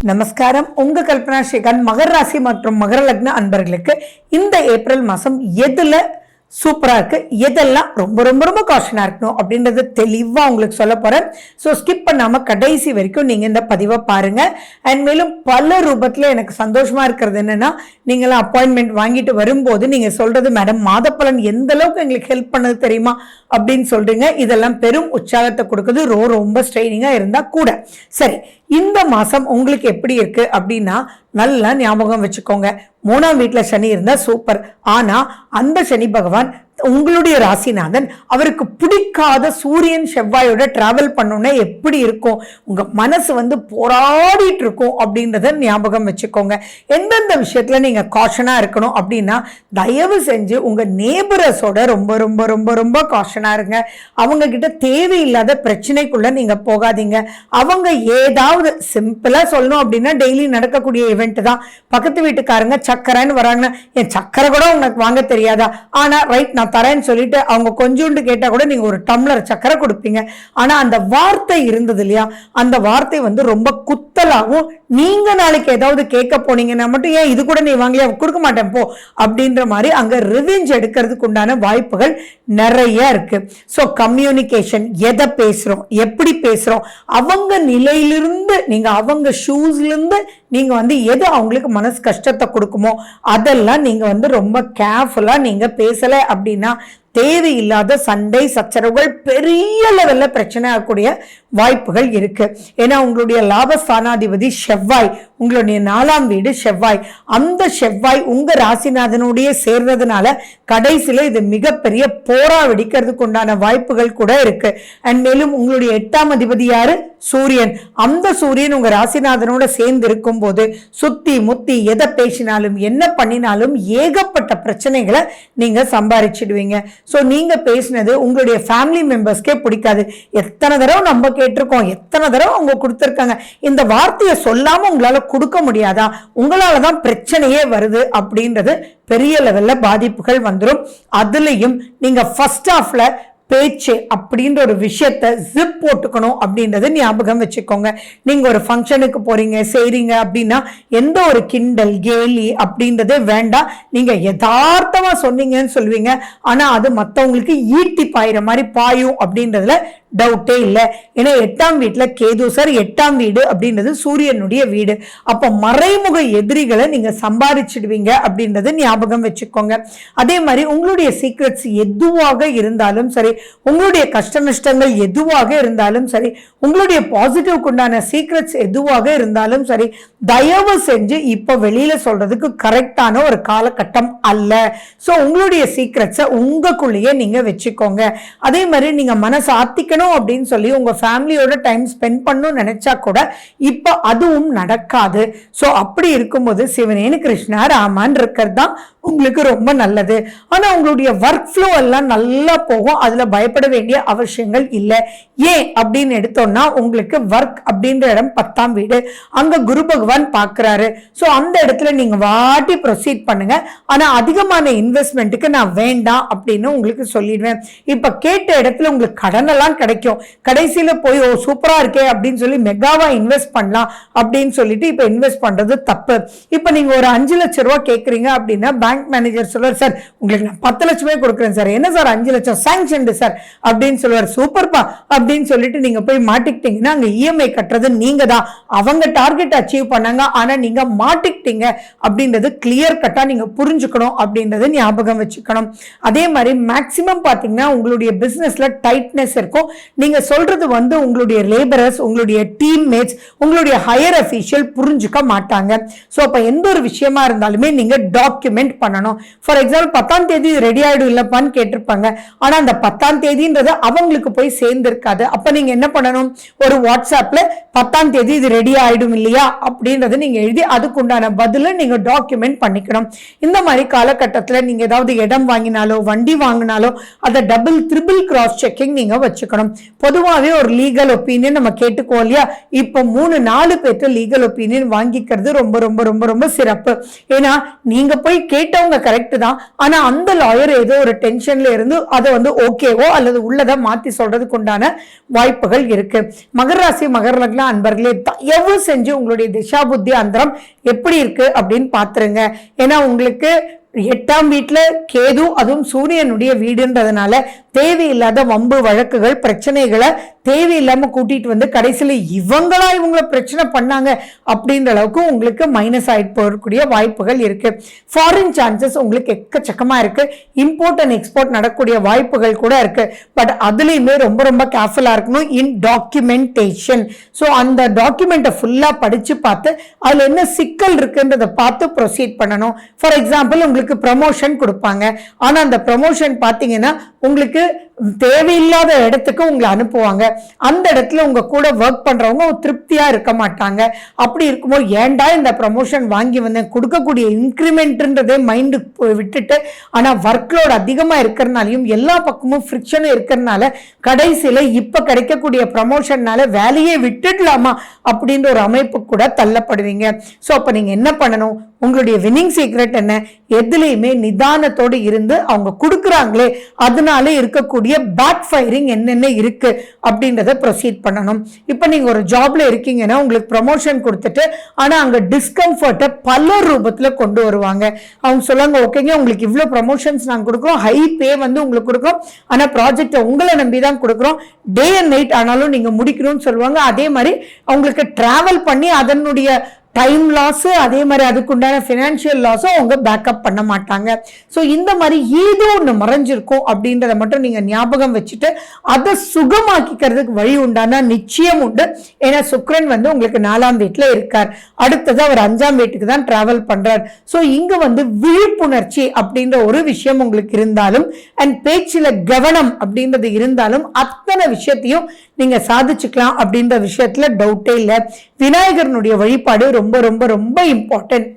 நமஸ்காரம். உங்க கல்பனா ஸ்ரீகாந்த். மகர ராசி மற்றும் மகர லக்ன அன்பர்களுக்கு இந்த ஏப்ரல் மாசம் எதுல சூப்பரா இருக்கு, எதெல்லாம் ரொம்ப ரொம்ப ரொம்ப காஷனா இருக்கணும் அப்படின்றது தெளிவா உங்களுக்கு சொல்ல போறேன். ஸோ ஸ்கிப் பண்ணாம கடைசி வரைக்கும் நீங்க இந்த பதிவை பாருங்க. அண்ட் மேலும் பல ரூபத்துல எனக்கு சந்தோஷமா இருக்கிறது என்னன்னா, நீங்களாம் அப்பாயின்மெண்ட் வாங்கிட்டு வரும்போது நீங்க சொல்றது, மேடம் மாதப்பலன் எந்த அளவுக்கு எங்களுக்கு ஹெல்ப் பண்ணது தெரியுமா அப்படின்னு சொல்றீங்க. இதெல்லாம் பெரும் உற்சாகத்தை கொடுக்குது, ரொம்ப ஸ்ட்ரெயினிங்கா இருந்தா கூட. சரி, இந்த மாசம் உங்களுக்கு எப்படி இருக்கு அப்படின்னா, நல்லா ஞாபகம் வச்சுக்கோங்க. 3ஆம் வீட்டுல சனி இருந்தா சூப்பர். ஆனா அந்த சனி பகவான் உங்களுடைய ராசிநாதன், அவருக்கு பிடிக்காத சூரியன் செவ்வாயோட டிராவல் பண்ணோன்னா எப்படி இருக்கும், உங்க மனசு போராடிட்டு இருக்கும் அப்படின்றத ஞாபகம் வச்சுக்கோங்க. எந்தெந்த விஷயத்துல நீங்க காஷனா இருக்கணும் அப்படின்னா, தயவு செஞ்சு உங்க நேபரஸோட ரொம்ப ரொம்ப ரொம்ப ரொம்ப காஷனா இருங்க. அவங்க கிட்ட தேவையில்லாத பிரச்சனைக்குள்ள நீங்க போகாதீங்க. அவங்க ஏதாவது சிம்பிளா சொல்லணும் அப்படின்னா, டெய்லி நடக்கக்கூடிய இவெண்ட் தான். பக்கத்து வீட்டுக்காரங்க சக்கரைன்னு வராங்கன்னா, என் சக்கரை கூட உங்களுக்கு வாங்க தெரியாதா, ஆனா ரைட் நான் தரேன்னு சொல்லிட்டு அவங்க கொஞ்சோண்டு கேட்டா கூட நீங்க ஒரு டம்ளர் சக்கரை கொடுப்பீங்க. ஆனா அந்த வார்த்தை இருந்தது இல்லையா, அந்த வார்த்தை ரொம்ப குத்தலாகவும், நீங்க நாளைக்கு ஏதாவது கேட்க போனீங்கன்னா மட்டும், ஏன் இது கூட நீ வாங்கலையா, கொடுக்க மாட்டேன் போ அப்படின்ற மாதிரி அங்க ரிவெஞ்ச் எடுக்கிறதுக்கு உண்டான வாய்ப்புகள் நிறைய இருக்கு. ஸோ கம்யூனிகேஷன், எதை பேசுறோம், எப்படி பேசுறோம், அவங்க நிலையிலிருந்து நீங்க, அவங்க ஷூஸ்ல இருந்து நீங்க எது அவங்களுக்கு மனசு கஷ்டத்தை கொடுக்குமோ அதெல்லாம் நீங்க ரொம்ப கேர்ஃபுல்லா நீங்க பேசல அப்படின்னா, தேவையில்லாத சண்டை சச்சரவுகள் பெரிய லெவல்ல பிரச்சனை ஆகக்கூடிய வாய்ப்புகள் இருக்கு. ஏன்னா உங்களுடைய லாபஸ்தானாதிபதி செவ்வாய், உங்களுடைய 4ஆம் வீடு செவ்வாய், அந்த செவ்வாய் உங்க ராசிநாதனுடைய சேர்றதுனால கடைசியில இது மிகப்பெரிய போரா வெடிக்கிறதுக்கு உண்டான வாய்ப்புகள் கூட இருக்கு. அண்ட் மேலும் உங்களுடைய 8ஆம் அதிபதி யாரு, சூரியன். அந்த சூரியன் உங்க ராசிநாதனோட சேர்ந்து இருக்கும் போது சுத்தி முத்தி எதை பேசினாலும் என்ன பண்ணினாலும் ஏகப்பட்ட பிரச்சனைகளை நீங்க சம்பாரிச்சிடுவீங்க. ஸோ நீங்க பேசினது உங்களுடைய ஃபேமிலி மெம்பர்ஸ்க்கே பிடிக்காது. எத்தனை தடவை நம்ம கேட்டிருக்கோம், எத்தனை தடவை அவங்க கொடுத்துருக்காங்க, இந்த வார்த்தையை சொல்லாம உங்களால கொடுக்க முடியாதா, உங்களாலதான் பிரச்சனையே வருது அப்படின்றது பெரிய லெவல்ல பாதிப்புகள் வந்துடும். அதுலயும் நீங்க ஃபர்ஸ்ட் ஹாஃப்ல பேச்சு அப்படின்ற ஒரு விஷயத்த ஜிப் போட்டுக்கணும் அப்படின்றது ஞாபகம் வச்சுக்கோங்க. நீங்க ஒரு ஃபங்க்ஷனுக்கு போறீங்க செய்றீங்க அப்படின்னா, எந்த ஒரு கிண்டல் கேலி அப்படின்றதே வேண்டாம். நீங்க யதார்த்தமா சொன்னீங்கன்னு சொல்லுவீங்க, ஆனா அது மற்றவங்களுக்கு ஈட்டி பாயிற மாதிரி பாயும் அப்படின்றதுல டவுட்டே இல்லை. ஏன்னா 8ஆம் வீட்டுல கேது சார், 8ஆம் வீடு அப்படின்றது சூரியனுடைய வீடு. அப்ப மறைமுக எதிரிகளை நீங்க சம்பாதிச்சிடுவீங்க அப்படின்றது ஞாபகம் வச்சுக்கோங்க. அதே மாதிரி உங்களுடைய சீக்ரெட்ஸ் எதுவாக இருந்தாலும் சரி, உங்களுடைய கஷ்ட நஷ்டங்கள் எதுவாக இருந்தாலும் சரி, உங்களுடைய பாசிட்டிவ் உண்டான சீக்ரெட்ஸ் எதுவாக இருந்தாலும் சரி, தயவு செஞ்சு இப்ப வெளியில சொல்றதுக்கு கரெக்டான ஒரு காலகட்டம் அல்ல. சோ உங்களுடைய சீக்ரெட்ஸை உங்களுக்குள்ளேயே நீங்க வச்சுக்கோங்க. அதே மாதிரி நீங்க மனசு ஆத்திக்கணும் அப்படின்னு சொல்லி உங்க ஃபேமிலியோட டைம் ஸ்பெண்ட் பண்ணணும்னு நினைச்சா கூட இப்ப அதுவும் நடக்காது. சோ அப்படி இருக்கும்போது சிவனேனு கிருஷ்ணா ராமான் இருக்கிறது தான் உங்களுக்கு ரொம்ப நல்லது. ஆனா உங்களுடைய ஒர்க் ஃப்ளோ எல்லாம் நல்லா போகும், அதுல பயப்பட வேண்டிய அவசியங்கள் இல்லை. ஏன் அப்படின்னு எடுத்தோம்னா, உங்களுக்கு ஒர்க் அப்படின்ற இடம் 10ஆம் வீடு, அங்க குரு பகவான் பாக்குறாரு. சோ அந்த இடத்துல நீங்க வாட்டி ப்ரொசீட் பண்ணுங்க. ஆனா அதிகமான இன்வெஸ்ட்மெண்ட்டுக்கு நான் வேண்டாம் அப்படின்னு உங்களுக்கு சொல்லிடுவேன். இப்ப கேட்ட இடத்துல உங்களுக்கு கடன் எல்லாம் கிடைக்கும். கடைசியில போய் ஓ சூப்பரா இருக்கே அப்படின்னு சொல்லி மெகாவா இன்வெஸ்ட் பண்ணலாம் அப்படின்னு சொல்லிட்டு இப்ப இன்வெஸ்ட் பண்றது தப்பு. இப்ப நீங்க ஒரு 5 லட்சம் ரூபாய் கேட்கறீங்க அப்படின்னா, பேங்க் மேனேஜர் சொல்வார், சார் உங்களுக்கு நான் 10 லட்சமே கொடுக்குறேன் சார். என்ன சார் 5 லட்சம் சாங்ஷன் சார் அப்படின்னு சொல்லுவார். சூப்பர்பா அப்படின்னு சொல்லிட்டு நீங்க போய் மாட்டிக்கிட்டீங்கன்னா, அங்க இஎம்ஐ கட்டுறது நீங்க தான். அவங்க டார்கெட் அச்சீவ் பண்ணாங்க, ஆனா நீங்க மாட்டிக்கிட்டீங்க அப்படின்றது கிளியர் கட்டா நீங்க புரிஞ்சுக்கணும் அப்படின்றது ஞாபகம் வச்சுக்கணும். அதே மாதிரி மேக்சிமம் பாத்தீங்கன்னா உங்களுடைய பிசினஸ்ல டைட்னஸ் இருக்கும். நீங்க சொல்றது உங்களுடைய லேபரர்ஸ், உங்களுடைய டீம்மேட்ஸ், உங்களுடைய ஹையர் அஃபீஷியல் புரிஞ்சுக்க மாட்டாங்க. சோ அப்ப எந்த ஒரு விஷயமா இருந்தாலுமே நீங்க டாக்குமெண்ட் பண்ணணும். ஃபார் எக்ஸாம்பிள் 10ஆம் தேதி ரெடி ஆயிடும் இல்லப்பான்னு கேட்டிருப்பாங்க, ஆனா அந்த 10ஆம் தேதின்றது அவங்களுக்கு போய் சேர்ந்திருக்காது. அப்ப நீங்க என்ன பண்ணணும், ஒரு வாட்ஸ்அப்ல 10ஆம் தேதி இது ரெடி ஆயிடும் இல்லையா அப்படின்றத நீங்க எழுதி அதுக்குண்டான பதில நீங்க டாக்குமெண்ட் பண்ணிக்கணும். இந்த மாதிரி காலகட்டத்தில் நீங்க ஏதாவது இடம் வாங்கினாலோ வண்டி வாங்கினாலோ அதை டபுள் ட்ரிபிள் கிராஸ் செக்கிங் நீங்க வச்சுக்கணும். பொதுவாகவே ஒரு லீகல் ஒப்பீனியன் நம்ம கேட்டுக்கோ இல்லையா, இப்ப 3-4 பேர்த்து லீகல் ஒப்பீனியன் வாங்கிக்கிறது ரொம்ப ரொம்ப ரொம்ப ரொம்ப சிறப்பு. ஏன்னா நீங்க போய் கேட்டு கேட்டவங்க கரெக்ட் தான், ஆனா அந்த லாயர் ஏதோ ஒரு டென்ஷன்ல இருந்து அதை வந்து ஓகேவோ அல்லது உள்ளதை மாத்தி சொல்றதுக்கு உண்டான வாய்ப்புகள் இருக்கு. மகர ராசி மகர லக்ன அன்பர்களே, தயவு செஞ்சு உங்களுடைய திசா புத்தி அந்தரம் எப்படி இருக்கு அப்படின்னு பாத்துருங்க. ஏன்னா உங்களுக்கு 8ஆம் வீட்டுல கேது, அதுவும் சூரியனுடைய வீடுன்றதுனால தேவையில்லாத வம்பு வழக்குகள் பிரச்சனைகளை தேவையில்லாம கூட்டிட்டு வந்து கடைசியில இவங்களை பிரச்சனை பண்ணாங்க அப்படின்ற அளவுக்கு உங்களுக்கு மைனஸ் ஆயிட்டு போகக்கூடிய வாய்ப்புகள் இருக்கு. ஃபாரின் சான்சஸ் உங்களுக்கு எக்கச்சக்கமா இருக்கு. இம்போர்ட் அண்ட் எக்ஸ்போர்ட் நடக்கக்கூடிய வாய்ப்புகள் கூட இருக்கு. பட் அதுலயுமே ரொம்ப ரொம்ப கேர்ஃபுல்லா இருக்கணும் இன் டாக்குமெண்டேஷன். ஸோ அந்த டாக்குமெண்ட்டை ஃபுல்லா படிச்சு பார்த்து அதுல என்ன சிக்கல் இருக்குன்றதை பார்த்து ப்ரொசீட் பண்ணணும். ஃபார் எக்ஸாம்பிள் உங்களுக்கு ப்ரமோஷன் கொடுப்பாங்க, ஆனா அந்த ப்ரமோஷன் பாத்தீங்கன்னா உங்களுக்கு தேவையில்லாத இடத்துக்கு உங்களை அனுப்புவாங்க. அந்த இடத்துல உங்க கூட ஒர்க் பண்றவங்க திருப்தியா இருக்க மாட்டாங்க. அப்படி இருக்கும்போது ஏன்டா இந்த ப்ரமோஷன் வாங்கி வந்தேன், கொடுக்கக்கூடிய இன்க்ரிமெண்ட்ன்றதே மைண்டு விட்டுட்டு, ஆனா ஒர்க் லோட் அதிகமா இருக்கிறதுனாலையும் எல்லா பக்கமும் ஃப்ரிக்ஷனும் இருக்கிறதுனால கடைசியில இப்ப கிடைக்கக்கூடிய ப்ரமோஷன்னால வேலையே விட்டுடலாமா அப்படின்ற ஒரு அமைப்பு கூட தள்ளப்படுவீங்க. ஸோ அப்ப நீங்க என்ன பண்ணணும், உங்களுடைய வின்னிங் சீக்ரெட் என்ன, எதுலையுமே நிதானத்தோடு இருந்து அவங்க கொடுக்குறாங்களே அதனால இருக்கக்கூடிய பேக் ஃபயரிங் என்னென்ன இருக்கு அப்படின்றத ப்ரொசீட் பண்ணணும். இப்போ நீங்க ஒரு ஜாப்ல இருக்கீங்கன்னா உங்களுக்கு ப்ரமோஷன் கொடுத்துட்டு ஆனா அங்க டிஸ்கம்ஃபர்ட்டை பல ரூபத்துல கொண்டு வருவாங்க. அவங்க சொல்லுவாங்க ஓகேங்க உங்களுக்கு இவ்வளவு ப்ரமோஷன்ஸ் நாங்க கொடுக்குறோம், ஹை பே வந்து உங்களுக்கு கொடுக்குறோம், ஆனா ப்ராஜெக்டை உங்களை நம்பி தான் கொடுக்குறோம், டே அண்ட் நைட் ஆனாலும் நீங்க முடிக்கணும்னு சொல்லுவாங்க. அதே மாதிரி அவங்களுக்கு டிராவல் பண்ணி அதனுடைய டைம் லாஸ், அதே மாதிரி அதுக்குண்டான ஃபினான்ஷியல் லாஸும் அவங்க பேக்கப் பண்ண மாட்டாங்க. ஸோ இந்த மாதிரி ஏதோ ஒன்று மறைஞ்சிருக்கும் அப்படின்றத மட்டும் நீங்க ஞாபகம் வச்சுட்டு அதை சுகமாக்கிக்கிறதுக்கு வழி உண்டானா நிச்சயம் உண்டு. ஏன்னா சுக்கிரன் வந்து உங்களுக்கு 4ஆம் வீட்டுல இருக்கார், அடுத்தது அவர் 5ஆம் வீட்டுக்கு தான் டிராவல் பண்றார். ஸோ இங்க வந்து விழிப்புணர்ச்சி அப்படின்ற ஒரு விஷயம் உங்களுக்கு இருந்தாலும் அண்ட் பேச்சில கவனம் அப்படின்றது இருந்தாலும் அத்தனை விஷயத்தையும் நீங்க சாதிச்சுக்கலாம் அப்படின்ற விஷயத்துல டவுட்டே இல்லை. விநாயகரனுடைய வழிபாடு ரொம்ப ரொம்ப ரொம்ப இம்பார்ட்டன்ட்.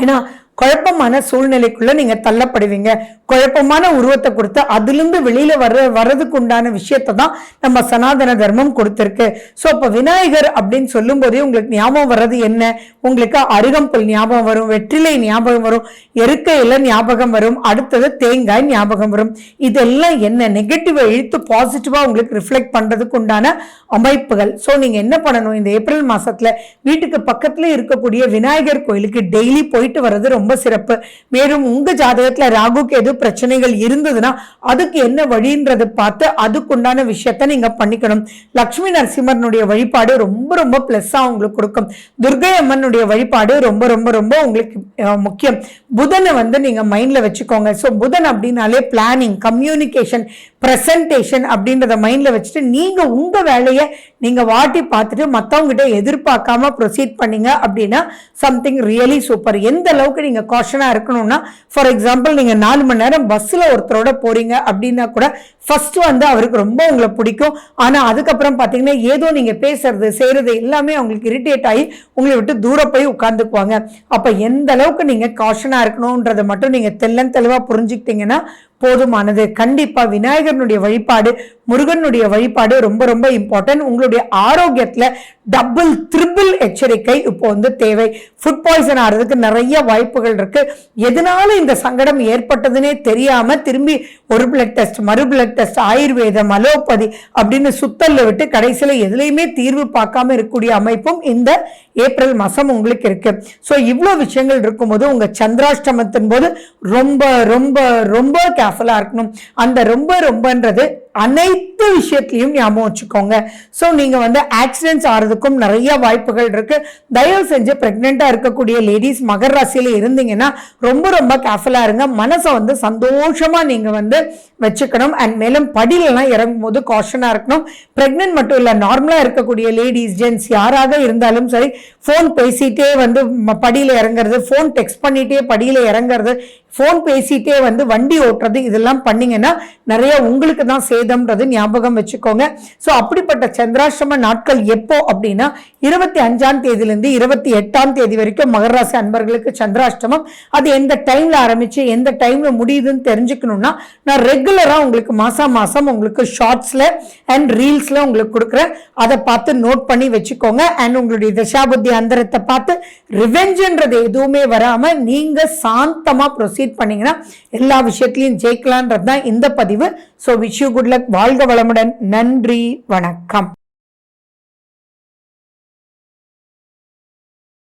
ஏன்னா குழப்பமான சூழ்நிலைக்குள்ள நீங்க தள்ளப்படுவீங்க. குழப்பமான உருவத்தை கொடுத்து அதிலிருந்து வெளியில வர்றதுக்கு உண்டான விஷயத்தை தான் நம்ம சனாதன தர்மம் கொடுத்திருக்கு. ஸோ அப்ப விநாயகர் அப்படின்னு சொல்லும் போதே உங்களுக்கு ஞாபகம் வர்றது என்ன, உங்களுக்கு அருகம்புல் ஞாபகம் வரும், வெற்றிலை ஞாபகம் வரும், எருக்க இலை ஞாபகம் வரும், அடுத்தது தேங்காய் ஞாபகம் வரும். இதெல்லாம் என்ன நெகட்டிவ் இழுத்து பாசிட்டிவா உங்களுக்கு ரிஃப்ளெக்ட் பண்றதுக்கு உண்டான அமைப்புகள். ஸோ நீங்க என்ன பண்ணணும், இந்த ஏப்ரல் மாசத்துல வீட்டுக்கு பக்கத்துல இருக்கக்கூடிய விநாயகர் கோயிலுக்கு டெய்லி போயிட்டு வர்றது ரொம்ப சிறப்பு. மேலும் உங்க ஜாதகத்துல ராகு கேது பிரச்சனைகள் இருந்ததுன்னா அதுக்கு என்ன வழின்றதை பார்த்து அதுக்குண்டான விஷயத்தை நீங்க பண்ணிக்கணும். லட்சுமி நரசிம்மனுடைய வழிபாடு ரொம்ப ரொம்ப பிளஸ்ஸா உங்களுக்கு கொடுக்கும். துர்கை அம்மனுடைய வழிபாடு ரொம்ப ரொம்ப ரொம்ப உங்களுக்கு முக்கியம். புதனை வந்து நீங்க மைண்ட்ல வச்சுக்கோங்க. ஸோ புதன் அப்படின்னாலே பிளானிங், கம்யூனிகேஷன், பிரசன்டேஷன் அப்படின்றத மைண்ட்ல வச்சுட்டு நீங்க உங்க வேலையை நீங்க வாட்டி பார்த்துட்டு மற்றவங்க கிட்ட எதிர்பார்க்காம ப்ரொசீட் பண்ணீங்க அப்படின்னா சம்திங் ரியலி சூப்பர். எந்த அளவுக்கு நீங்க காஷனா இருக்கணும்னா, ஃபார் எக்ஸாம்பிள் நீங்க 4 மணி நேரம் பஸ்ல ஒருத்தரோட போறீங்க அப்படின்னா கூட ஃபர்ஸ்ட் வந்து அவருக்கு ரொம்ப உங்களை பிடிக்கும், ஆனா அதுக்கப்புறம் பாத்தீங்கன்னா ஏதோ நீங்க பேசுறது செய்யறது எல்லாமே அவங்களுக்கு இரிட்டேட் ஆகி உங்களை விட்டு தூரம் போய் உட்கார்ந்துக்குவாங்க. அப்ப எந்த அளவுக்கு நீங்க காஷனா இருக்கணும்ன்றதை மட்டும் நீங்க தெளிவா புரிஞ்சுக்கிட்டீங்கன்னா போதுமானது. கண்டிப்பா விநாயகரனுடைய வழிபாடு, முருகனுடைய வழிபாடு ரொம்ப ரொம்ப இம்பார்ட்டன்ட். உங்களுடைய ஆரோக்கியத்துல டபுள் ட்ரிபிள் எச்சரிக்கை இப்போ வந்து தேவை. ஃபுட் பாய்சன் ஆகிறதுக்கு நிறைய வாய்ப்புகள் இருக்கு. எதனால இந்த சங்கடம் ஏற்பட்டதுன்னே தெரியாம திரும்பி ஒரு பிளட் டெஸ்ட், மறு பிளட் டெஸ்ட், ஆயுர்வேதம், அலோபதி அப்படின்னு சுத்தல்ல விட்டு கடைசியில எதுலையுமே தீர்வு பார்க்காம இருக்கக்கூடிய அமைப்பும் இந்த ஏப்ரல் மாசம் உங்களுக்கு இருக்கு. ஸோ இவ்வளவு விஷயங்கள் இருக்கும்போது உங்க சந்திராஷ்டமத்தின் போது ரொம்ப ரொம்ப ரொம்ப கேர்ஃபுல்லா இருக்கணும். அந்த ரொம்ப ரொம்பன்றது அனைத்து விஷயத்திலையும் ஞாபகம் வச்சுக்கோங்க. ஸோ நீங்க வந்து ஆக்சிடென்ட்ஸ் ஆகிறதுக்கும் நிறைய வாய்ப்புகள் இருக்கு. தயவு செஞ்சு பிரெக்னெண்டா இருக்கக்கூடிய லேடிஸ் மகர ராசியில இருந்தீங்கன்னா ரொம்ப ரொம்ப கேர்ஃபுல்லா இருங்க. மனசை வந்து சந்தோஷமா நீங்க வந்து வச்சுக்கணும். அண்ட் மேலும் படியிலலாம் இறங்கும் போது காஷனா இருக்கணும். பிரெக்னென்ட் மட்டும் இல்ல, நார்மலா இருக்கக்கூடிய லேடிஸ், ஜென்ட்ஸ் யாராக இருந்தாலும் சரி, போன் பேசிட்டே வந்து படியில இறங்குறது, போன் டெக்ஸ்ட் பண்ணிட்டே படியில இறங்குறது, போன் பேசிட்டே வந்து வண்டி ஓட்டுறது, இதெல்லாம் பண்ணீங்கன்னா நிறைய உங்களுக்கு தான் பேதம்ன்றது ஞாபகம் வச்சுக்கோங்க. ஸோ அப்படிப்பட்ட சந்திராஷ்டம நாட்கள் எப்போ அப்படின்னா 25ஆம் தேதியிலிருந்து 28ஆம் தேதி வரைக்கும் மகர ராசி அன்பர்களுக்கு சந்திராஷ்டமம். அது எந்த டைம்ல ஆரம்பிச்சு எந்த டைம்ல முடியுதுன்னு தெரிஞ்சுக்கணும்னா நான் ரெகுலரா உங்களுக்கு மாசம் உங்களுக்கு ஷார்ட்ஸ்ல அண்ட் ரீல்ஸ்ல உங்களுக்கு கொடுக்குறேன். அதை பார்த்து நோட் பண்ணி வச்சுக்கோங்க. அண்ட் உங்களுடைய தசாபுத்தி அந்தரத்தை பார்த்து ரிவெஞ்சுன்றது எதுவுமே வராம நீங்க சாந்தமா ப்ரொசீட் பண்ணீங்கன்னா எல்லா விஷயத்திலையும் ஜெயிக்கலான்றது தான் இந்த பதிவு. So wish you good luck. வாழ்க வளமுடன். நன்றி, வணக்கம்.